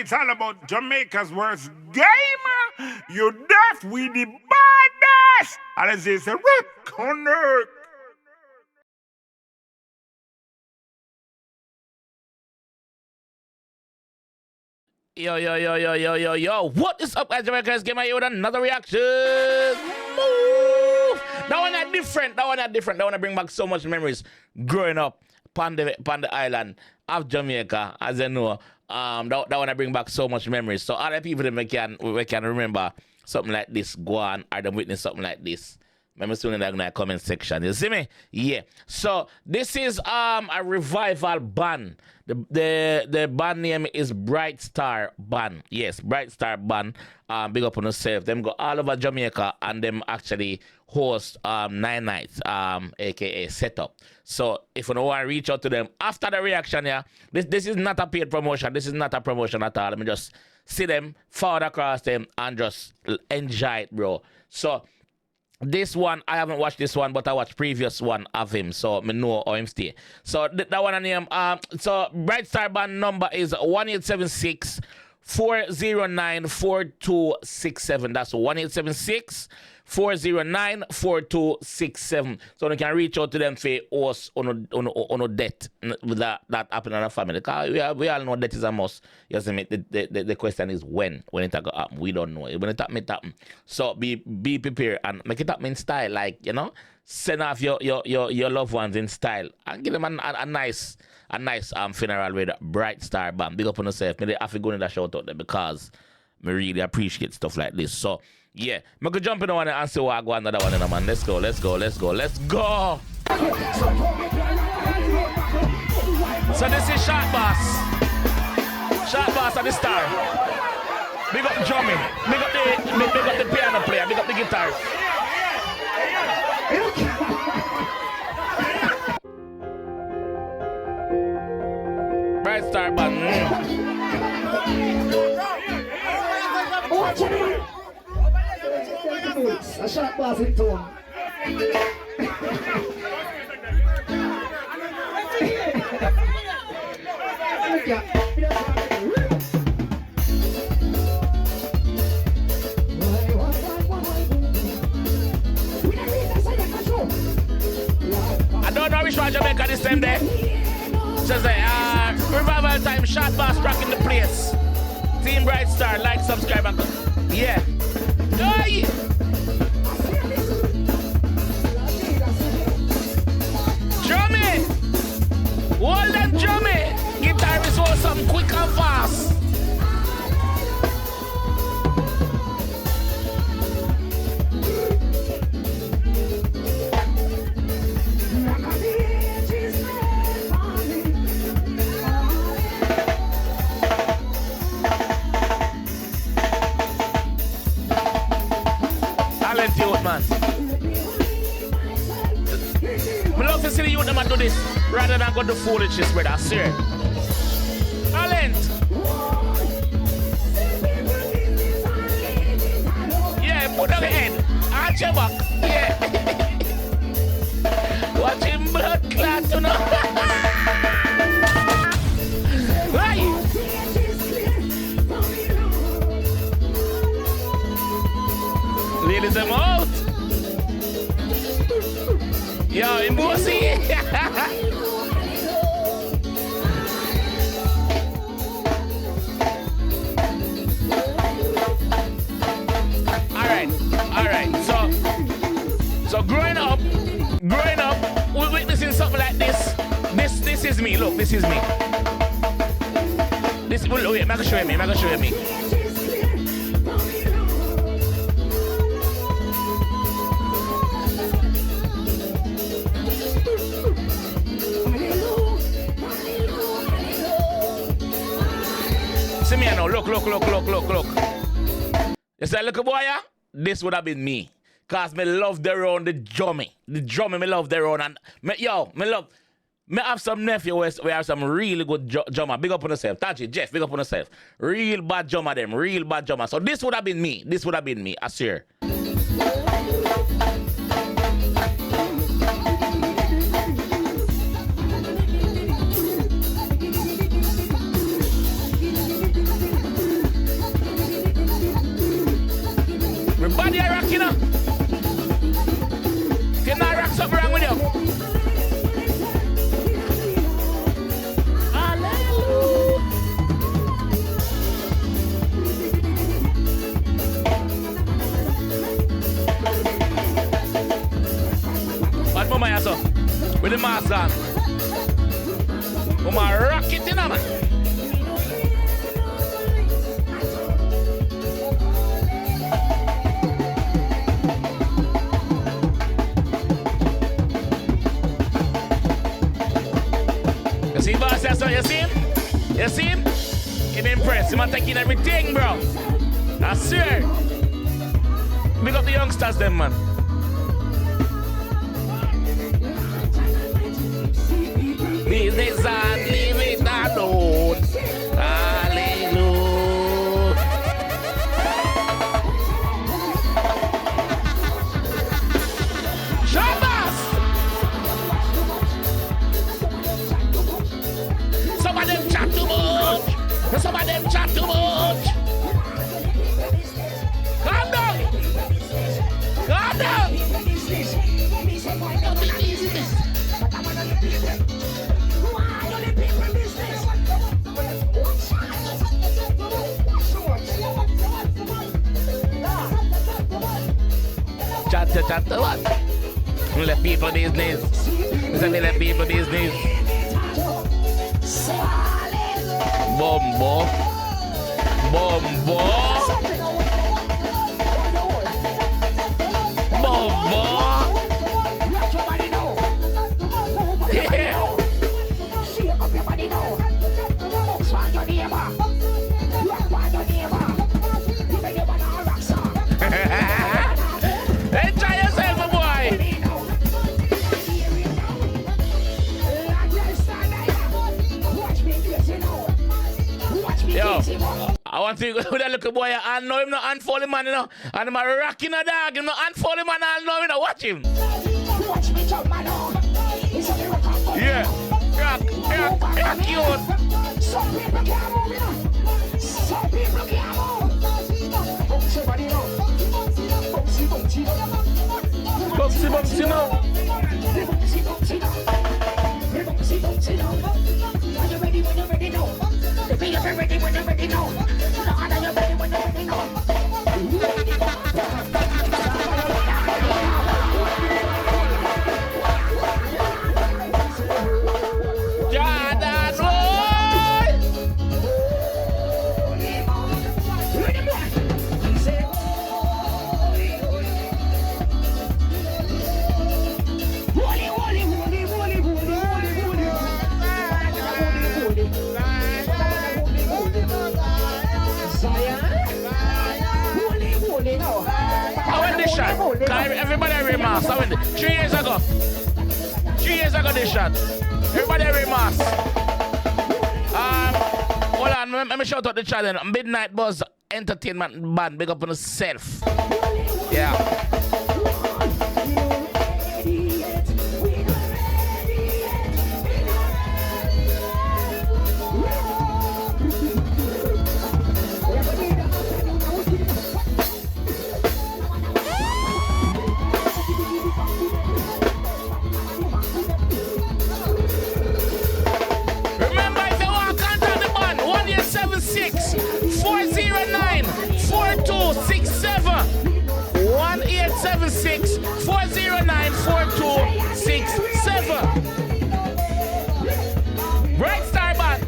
it's all about Jamaica's worst game. You deaf, we the baddest. And as they say, connect. Yo. What is up, guys? Jamaica's game here with another reaction. Move! That one are different. That one bring back so much memories growing up on the island of Jamaica, as you know. That one bring back so much memories. So other people that we can remember something like this, go on, or them witness something like this. Remember soon in the comment section. You see me? Yeah. So this is a revival band. The band name is Bright Star Band. Yes, Bright Star Band. Big up on yourself. Them go all over Jamaica and them actually host 9 nights, aka setup. So if you don't want to reach out to them after the reaction, yeah, this is not a paid promotion. This is not a promotion at all. Let me just see them, forward across them, and just enjoy it, bro. So this one, I haven't watched this one, but I watched previous one of him, so I know how him stay. So that one name, so Bright Star Band number is 1876 409 4267. That's 1876 409 4267. So you can reach out to them for us on a debt with that happen in our family. Because we all know debt is a must. You see me? The question is when it going to happen. We don't know. When it happen. So be prepared and make it happen in style. Like, you know, send off your loved ones in style and give them a nice funeral with Bright Star Band. Big up on yourself. Maybe I have to go in that shout out there because I really appreciate stuff like this. So yeah, I could jump in the one and see what I go another one in a man. Let's go. So this is Shot Boss at the star. Big up drumming. Big up the piano player. Big up the guitar. Bright Star Band. A Shot Boss in tone. I don't know which one Jamaica this time there. Says revival time, Shot Boss rocking the place. Team Bright Star, like, subscribe, and yeah. Hey! Drummy! Hold them drummy! Guitarist want something quick and fast. Youth, man. I love to see the youth man do this rather than go to foolishness, brother. Sir. Talent. Yeah, put on the head. Arch your back. Yeah. Watch him blood clot, you know. Right. Ladies them out. Yo, in bossy. Alright. So growing up, we're witnessing something like this. This is me. Look, this is me. Wait, I'm gonna show you me. See me now, look. You see that little boy, yeah? This would have been me. Cause me love the round the drummy. The drummy me love the round and me have some nephew where we have some really good drummer. Big up on yourself. Tachi, Jeff, big up on yourself. Real bad drummer them, real bad drummer. So this would have been me. I swear. boss gone. Come on, rock it in, man. You see, boss, that's what you see him? You see him? He's impressed. He's taking everything, bro. I swear. Big up the youngsters, them, man. Business and leave it alone. Hallelujah. Shabbos! Some of them chat too much. Some of them chat too much. Calm down. Calm down. Chat what? We let people business. We let people business. Bombo. Bombo. Bombo. Yeah. Enjoy yourself, my boy. Yo, I want to go with a little boy and know him not unfold man, you know. And I'm a rocking a dog, him not unfold man and know him, you know. Watch him. Yeah, rock, cute. Some people can't move, you know. Some people can't move. Boxy, no. Everybody remass. 3 years ago. 3 years ago this shot. Everybody remass. Hold on, let me shout out the channel. Midnight Buzz Entertainment Band. Big up on yourself. Yeah. Remember, if you want to contact the band, 1876-409-4267. 1876-409-4267. Bright Star Band.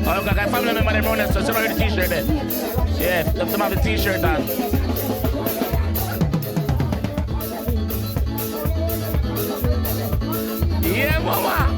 Oh, look, I got family member them running, so somebody with the t-shirt there. Yeah, let them have the t-shirt on. Yeah, mama.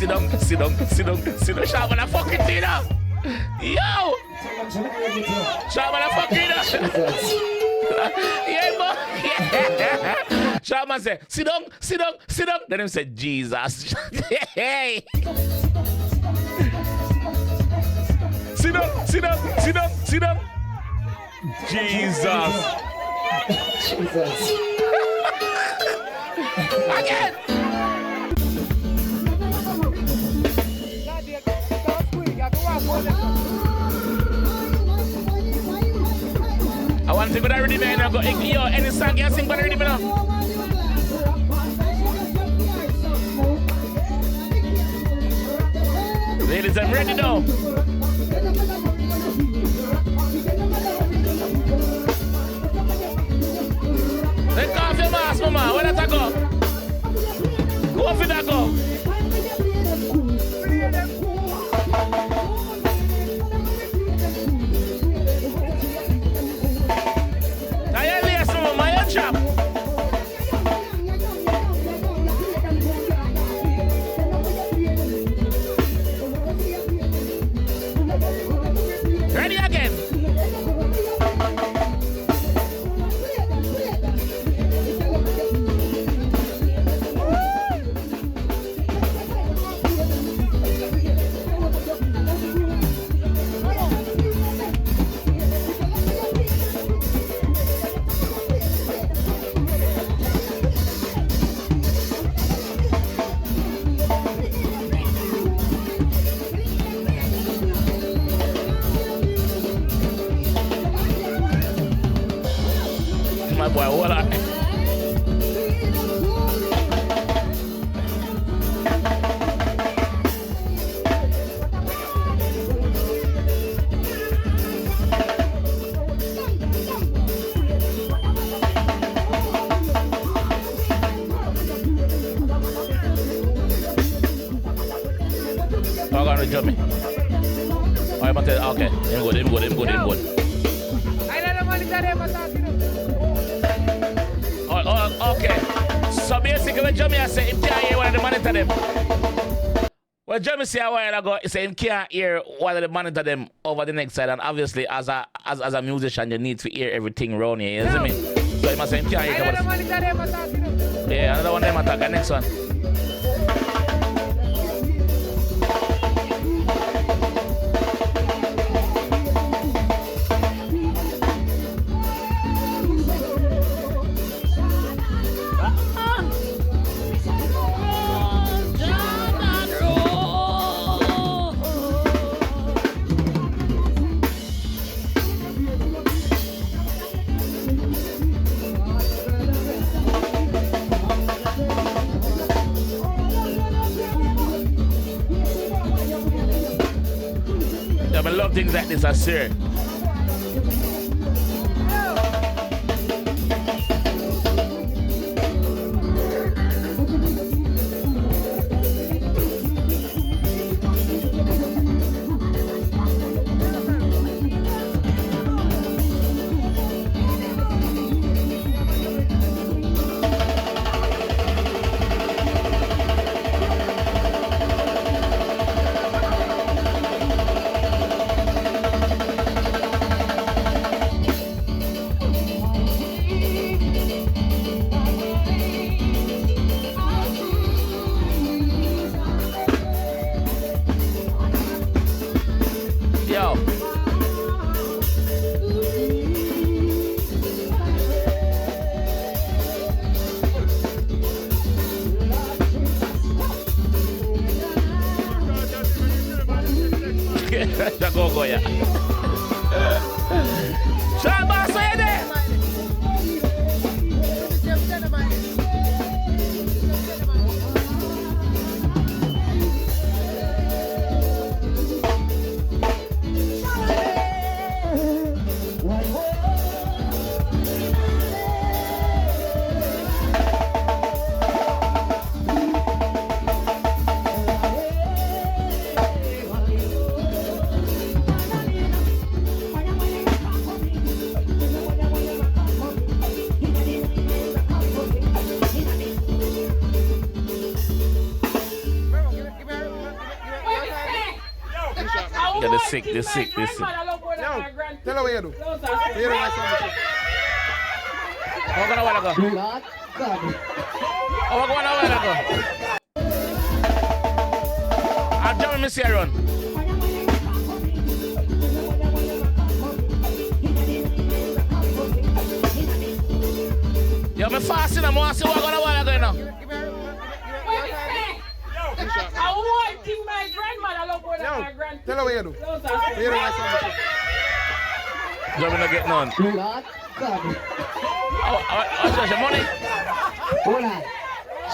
sit down. Sharp man, I fucking do that. Yo! Sharp man, I fucking do that. Yeah, boy. Yeah. Sharp man say, sit down. Then him say, Jesus. Hey. Sit down. Jesus. Again. I want to go to ready, man. I go, yo, any song you sing, but ready, man. Ladies, I'm ready now. Take off your mask, mama. Where does that go? Go off with that go. Now you're lace, mama. You're chop. Ready again. My boy, hold on. I'm going to jump me. Okay, him good. Okay. So basically, when Jamie say him can't hear one of the monitor them. Well, Jamie say a while ago, he say him can't hear one of the monitor them over the next side, and obviously, as a musician, you need to hear everything around here. You see me? So he must say him can't hear. Yeah, another one them attack. The next one. I love things like this, I swear. Go, yeah. Shaba, so you there? sick, this sick, this sick. Yo, tell her what you do. You don't like something. We're gonna wanna go. Lord God. Oh, we're gonna wanna go. I'm jumping Miss Aaron. Yo, me fasting. I'm gonna see what we're gonna wanna go now. I want to my grandmother look more than my Yo, grandmother. tell her what you do. You don't like something. Jumping to get none. Lord God. What's your money? Hold on.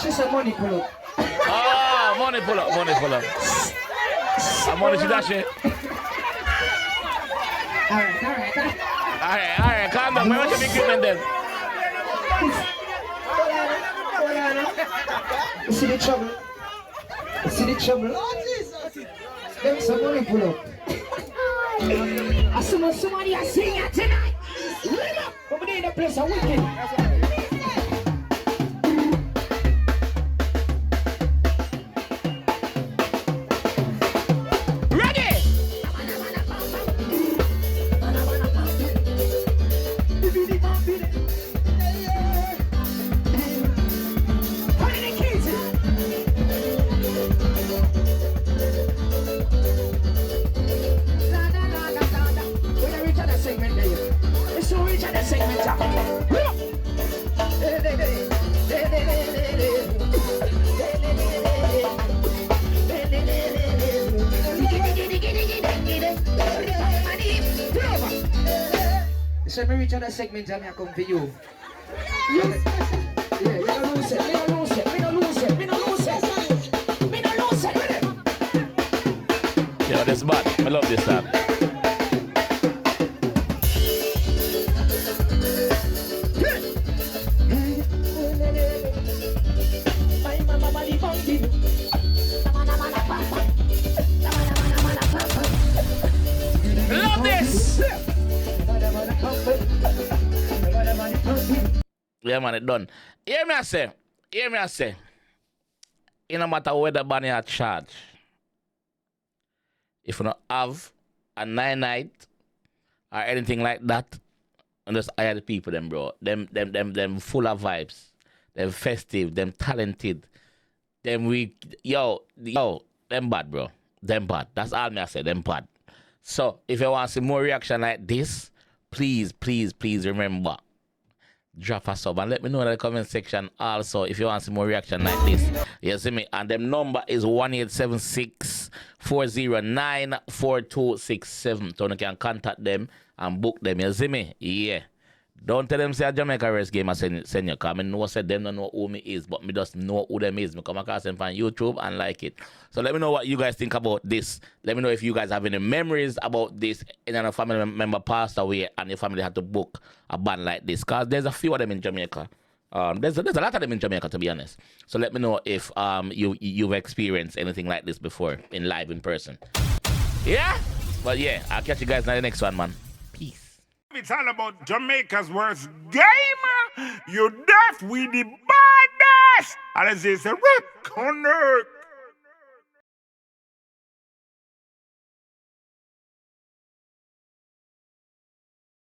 She said money pull up. Oh, money pull up, money pull up. Money to dash it. Alright. Alright, calm down. What's your equipment then? Hold on. You see the trouble? You see the trouble? Them some money pull up. I saw somebody I sing it tonight. Over there in the place of wicked. So me reach on that segment and I come for you. Yes. Yeah, we don't lose it. Yo, this bad. I love this song. Love this. Yeah, man, it done. Hear me, I say. It no matter whether money are charge. If you don't have a night or anything like that, and just hire the people, them, bro. Them full of vibes. Them festive, them talented. Them weak. Yo, them bad, bro. Them bad. That's all me I say, them bad. So, if you want to see more reaction like this, please remember, drop a sub and let me know in the comment section also if you want to see more reaction like this. You see me? And them number is 1-876-409-4267. So you can contact them and book them. You see me? Yeah. Don't tell them say a Jamaica game I send you, because I know say them don't know who me is, but me just know who them is. Me come across them on YouTube and like it. So let me know what you guys think about this. Let me know if you guys have any memories about this. And a family member passed away and your family had to book a band like this. Because there's a few of them in Jamaica. There's a lot of them in Jamaica, to be honest. So let me know if you've experienced anything like this before in live, in person. Yeah? But yeah, I'll catch you guys in the next one, man. It's all about Jamaica's worst game. You deaf, we the baddest. And it's a rip corner.